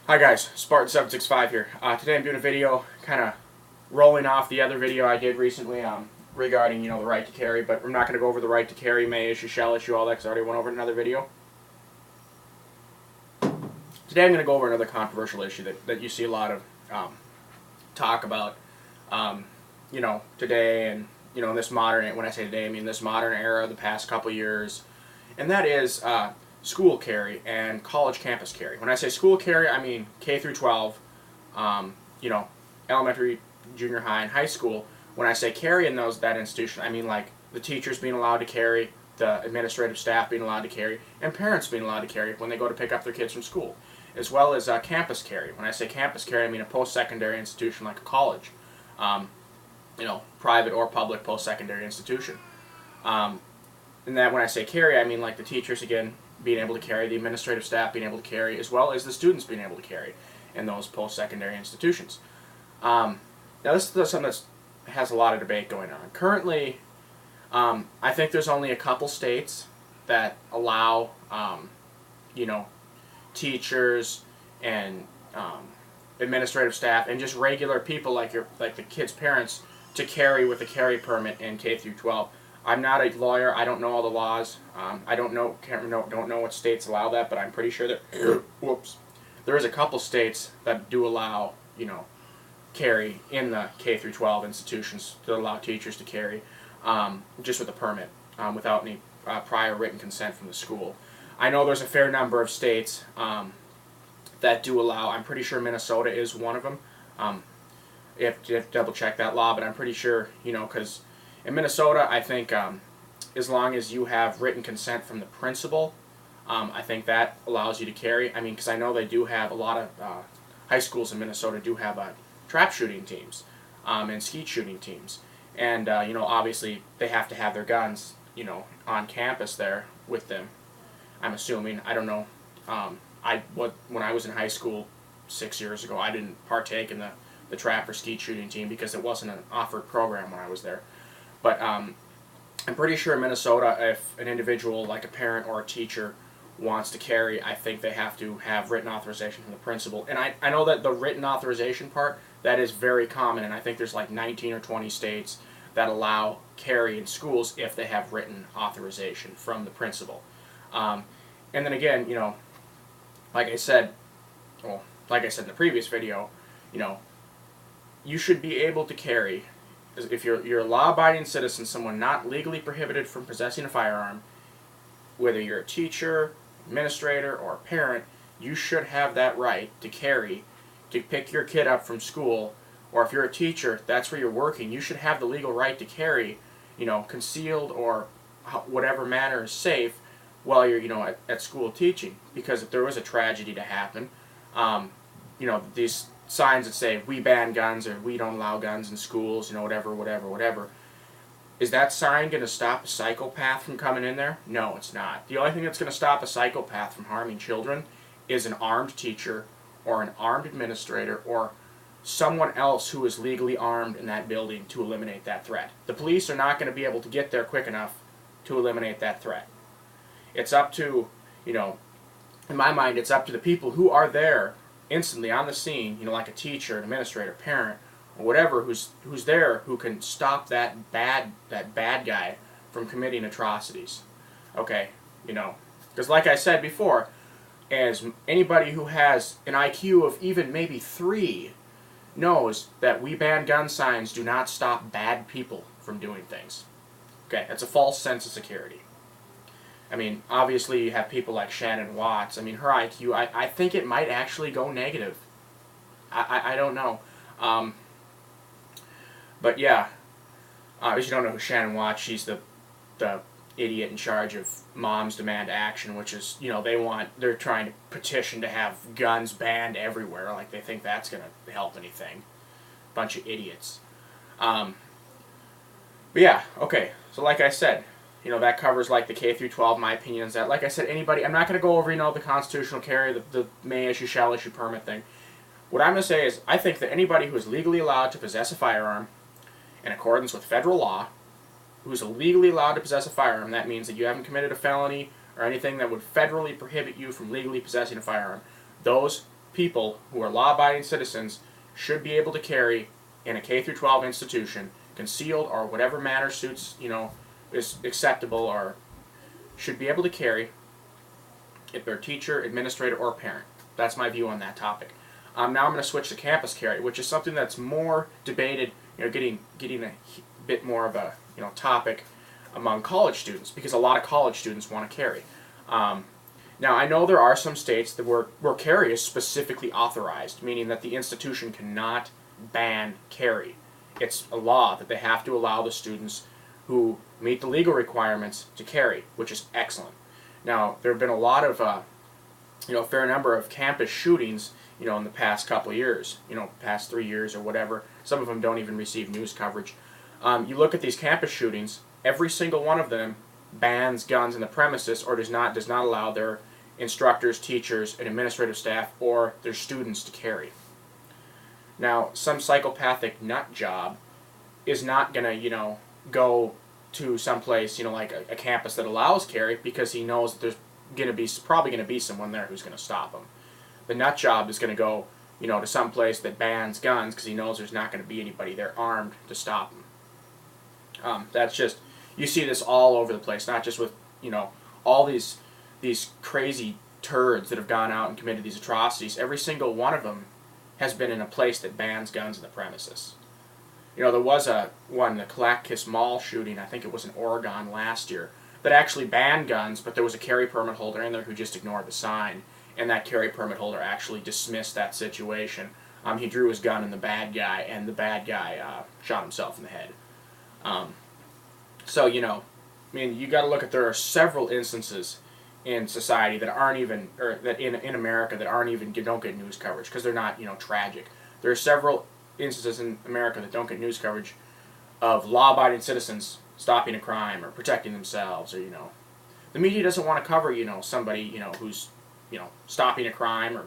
Hi guys, Spartan765 here. Today I'm doing a video kind of rolling off the other video I did recently regarding, the right to carry, but I'm not going to go over the right to carry, may issue, shall issue, all that because I already went over in another video. Today I'm going to go over another controversial issue that you see a lot of talk about, today and, in this modern, when I say today, I mean this modern era, the past couple years, and that is school carry and college campus carry. When I say school carry, I mean K through 12, elementary, junior high, and high school. When I say carry in that institution, I mean like the teachers being allowed to carry, the administrative staff being allowed to carry, and parents being allowed to carry when they go to pick up their kids from school, as well as campus carry. When I say campus carry, I mean a post-secondary institution like a college, private or public post-secondary institution. And that when I say carry, I mean like the teachers, again, being able to carry, the administrative staff being able to carry, as well as the students being able to carry in those post-secondary institutions. Now this is something that has a lot of debate going on. Currently, I think there's only a couple states that allow, teachers and administrative staff and just regular people like the kids' parents to carry with a carry permit in K through 12. I'm not a lawyer. I don't know all the laws. I don't know what states allow that, but I'm pretty sure that there is a couple states that do allow carry in the K through 12 institutions to allow teachers to carry just with a permit without any prior written consent from the school. I know there's a fair number of states that do allow. I'm pretty sure Minnesota is one of them. You have to double check that law, but I'm pretty sure because. In Minnesota, I think as long as you have written consent from the principal, I think that allows you to carry. I mean, because I know they do have a lot of high schools in Minnesota do have trap shooting teams and skeet shooting teams. And, obviously they have to have their guns, on campus there with them. I'm assuming. I don't know. When I was in high school 6 years ago, I didn't partake in the trap or skeet shooting team because it wasn't an offered program when I was there. But I'm pretty sure in Minnesota, if an individual like a parent or a teacher wants to carry, I think they have to have written authorization from the principal. And I know that the written authorization part, that is very common, and I think there's like 19 or 20 states that allow carry in schools if they have written authorization from the principal. And then again, like I said in the previous video, you should be able to carry. If you're a law-abiding citizen, someone not legally prohibited from possessing a firearm, whether you're a teacher, administrator, or a parent, you should have that right to carry, to pick your kid up from school, or if you're a teacher, that's where you're working, you should have the legal right to carry, concealed or whatever manner is safe while you're, at school teaching. Because if there was a tragedy to happen, these signs that say we ban guns or we don't allow guns in schools, whatever. Is that sign going to stop a psychopath from coming in there? No, it's not. The only thing that's going to stop a psychopath from harming children is an armed teacher or an armed administrator or someone else who is legally armed in that building to eliminate that threat. The police are not going to be able to get there quick enough to eliminate that threat. It's up to, in my mind, it's up to the people who are there instantly on the scene, like a teacher, an administrator, parent, or whatever, who's there, who can stop that bad guy from committing atrocities. Okay, because like I said before, as anybody who has an IQ of even maybe 3 knows that we ban gun signs do not stop bad people from doing things. Okay, that's a false sense of security. I mean, obviously you have people like Shannon Watts. I mean, her IQ, I think it might actually go negative. I don't know. But yeah, if you don't know who Shannon Watts, she's the idiot in charge of Moms Demand Action, which is, they're trying to petition to have guns banned everywhere, like they think that's going to help anything. Bunch of idiots. But yeah, okay, so like I said, that covers like the K through 12. My opinion is that, like I said, anybody. I'm not going to go over the constitutional carry, the may issue, shall issue permit thing. What I'm going to say is, I think that anybody who is legally allowed to possess a firearm, in accordance with federal law, who is legally allowed to possess a firearm, that means that you haven't committed a felony or anything that would federally prohibit you from legally possessing a firearm. Those people who are law-abiding citizens should be able to carry in a K through 12 institution, concealed or whatever manner suits, is acceptable, or should be able to carry if they're teacher, administrator, or parent. That's my view on that topic. Now I'm going to switch to campus carry, which is something that's more debated, getting a bit more of a topic among college students, because a lot of college students want to carry. Now I know there are some states that where carry is specifically authorized, meaning that the institution cannot ban carry. It's a law that they have to allow the students who meet the legal requirements to carry, which is excellent. Now there have been a lot of a fair number of campus shootings, in the past couple of years, past 3 years or whatever. Some of them don't even receive news coverage. You look at these campus shootings, every single one of them bans guns in the premises, or does not allow their instructors, teachers, and administrative staff, or their students to carry. Now, some psychopathic nut job is not going to, go to some place, like a campus that allows carry, because he knows that there's probably going to be someone there who's going to stop him. The nut job is going to go, to some place that bans guns, because he knows there's not going to be anybody there armed to stop him. That's just, you see this all over the place, not just with, all these crazy turds that have gone out and committed these atrocities. Every single one of them has been in a place that bans guns in the premises. There was the Clackamas Mall shooting, I think it was in Oregon last year, that actually banned guns, but there was a carry permit holder in there who just ignored the sign, and that carry permit holder actually dismissed that situation. He drew his gun in the bad guy, and the bad guy shot himself in the head. So, you got to look at, there are several instances in society that aren't even, or that in America that aren't even, don't get news coverage, because they're not, tragic. There are several instances in America that don't get news coverage of law-abiding citizens stopping a crime or protecting themselves, or, the media doesn't want to cover, somebody, who's, stopping a crime, or,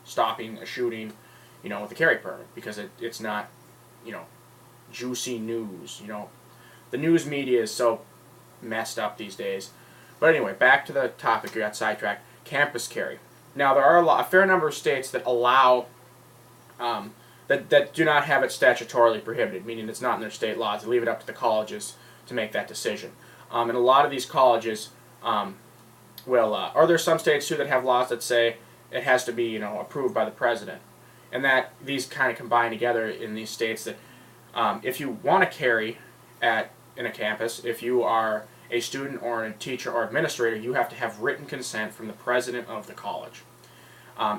stopping a shooting, with a carry permit, because it's not, juicy news, The news media is so messed up these days. But anyway, back to the topic. You got sidetracked. Campus carry. Now there are a fair number of states that allow, that do not have it statutorily prohibited, meaning it's not in their state laws. They leave it up to the colleges to make that decision. And a lot of these colleges or there's some states too that have laws that say it has to be approved by the president, and that these kind of combine together in these states that if you want to carry in a campus, if you are a student or a teacher or administrator, you have to have written consent from the president of the college.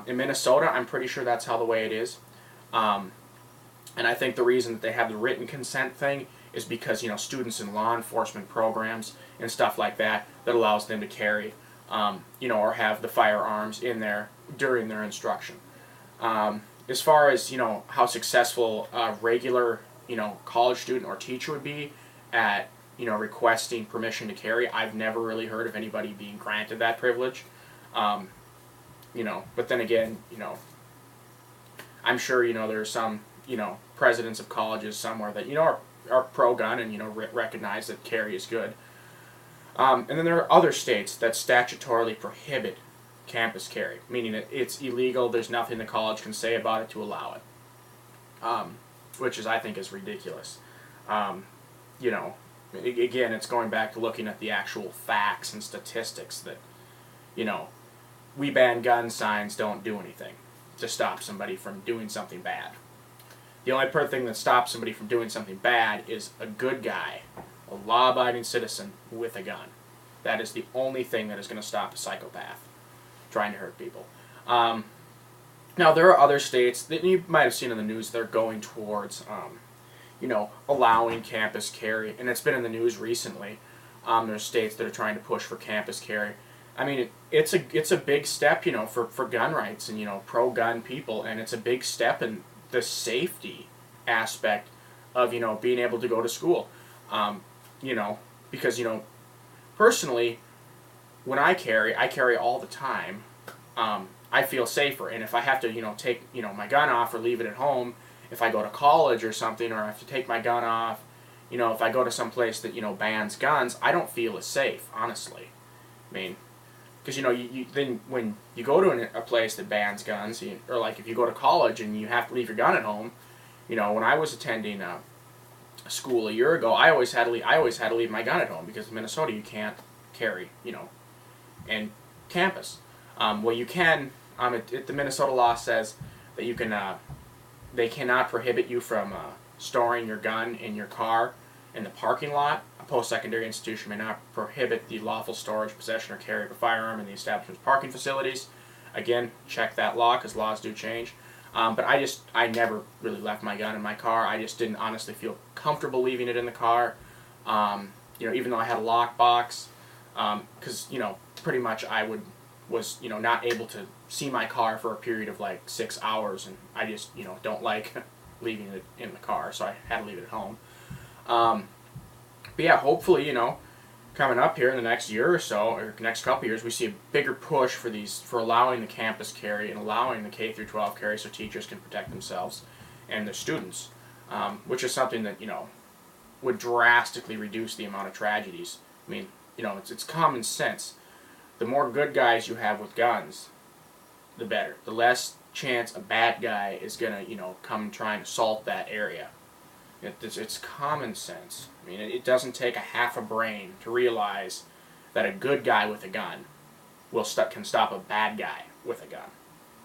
In Minnesota, I'm pretty sure that's how the way it is. And I think the reason that they have the written consent thing is because, students in law enforcement programs and stuff like that allows them to carry, or have the firearms in there during their instruction. As far as, how successful a regular, college student or teacher would be at, requesting permission to carry, I've never really heard of anybody being granted that privilege. But then again, I'm sure, there are some, presidents of colleges somewhere that, are pro-gun and, recognize that carry is good. And then there are other states that statutorily prohibit campus carry, meaning that it's illegal, there's nothing the college can say about it to allow it. Which I think is ridiculous. Again, it's going back to looking at the actual facts and statistics that, we ban gun signs don't do anything to stop somebody from doing something bad. The only thing that stops somebody from doing something bad is a good guy, a law-abiding citizen with a gun. That is the only thing that is going to stop a psychopath trying to hurt people. Now, there are other states that you might have seen in the news that are going towards, allowing campus carry, and it's been in the news recently. There's states that are trying to push for campus carry. I mean, it's a big step, for gun rights and, pro-gun people, and it's a big step in the safety aspect of, being able to go to school. Because, personally, when I carry all the time. I feel safer, and if I have to, take, my gun off or leave it at home, if I go to college or something, or I have to take my gun off, if I go to some place that, bans guns, I don't feel as safe, honestly. I mean, because you then when you go to a place that bans guns, or like if you go to college and you have to leave your gun at home, when I was attending school a year ago, I always had to leave my gun at home because in Minnesota you can't carry, and campus. Well, you can. The Minnesota law says that you can. They cannot prohibit you from storing your gun in your car in the parking lot. A post-secondary institution may not prohibit the lawful storage, possession, or carry of a firearm in the establishment's parking facilities. Again, check that law because laws do change. But I never really left my gun in my car. I just didn't honestly feel comfortable leaving it in the car. Even though I had a lockbox, because pretty much was not able to see my car for a period of like 6 hours, and I just don't like leaving it in the car, so I had to leave it at home. But yeah, hopefully coming up here in the next year or so, or next couple years, we see a bigger push for allowing the campus carry and allowing the K-12 carry, so teachers can protect themselves and their students, which is something that would drastically reduce the amount of tragedies. I mean, it's common sense. The more good guys you have with guns, the better. The less chance a bad guy is gonna come and try and assault that area. It's common sense. I mean, it doesn't take a half a brain to realize that a good guy with a gun can stop a bad guy with a gun.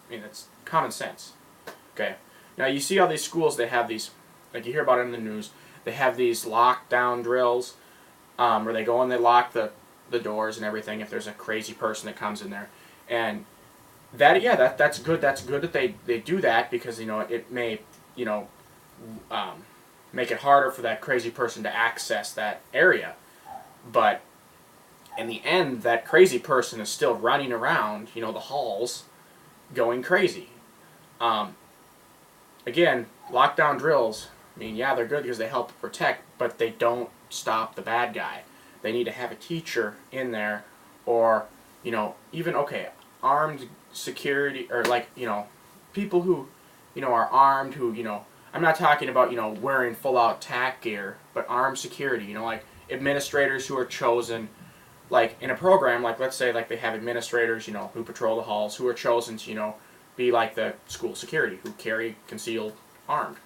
I mean, it's common sense. Okay. Now you see all these schools, they have these, like you hear about it in the news, they have these lockdown drills, where they go and they lock the doors and everything if there's a crazy person that comes in there. And that's good. That's good that they do that, because it may make it harder for that crazy person to access that area. But in the end, that crazy person is still running around, the halls, going crazy. Again, lockdown drills, I mean, yeah, they're good because they help protect, but they don't stop the bad guy. They need to have a teacher in there, or, even, okay, armed security, or like, people who, are armed, who, I'm not talking about, wearing full-out TAC gear, but armed security, like administrators who are chosen, like in a program, like let's say like they have administrators, who patrol the halls, who are chosen to, be like the school security, who carry concealed armed.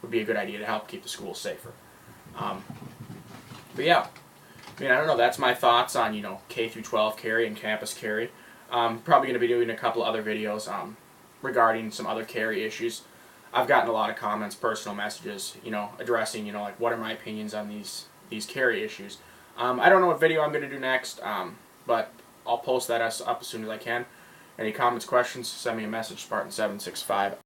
Would be a good idea to help keep the schools safer. But yeah, I mean, I don't know, that's my thoughts on, K-12 carry and campus carry. Probably going to be doing a couple other videos regarding some other carry issues. I've gotten a lot of comments, personal messages, addressing, like what are my opinions on these carry issues. I don't know what video I'm going to do next, but I'll post that up as soon as I can. Any comments, questions, send me a message, Spartan765.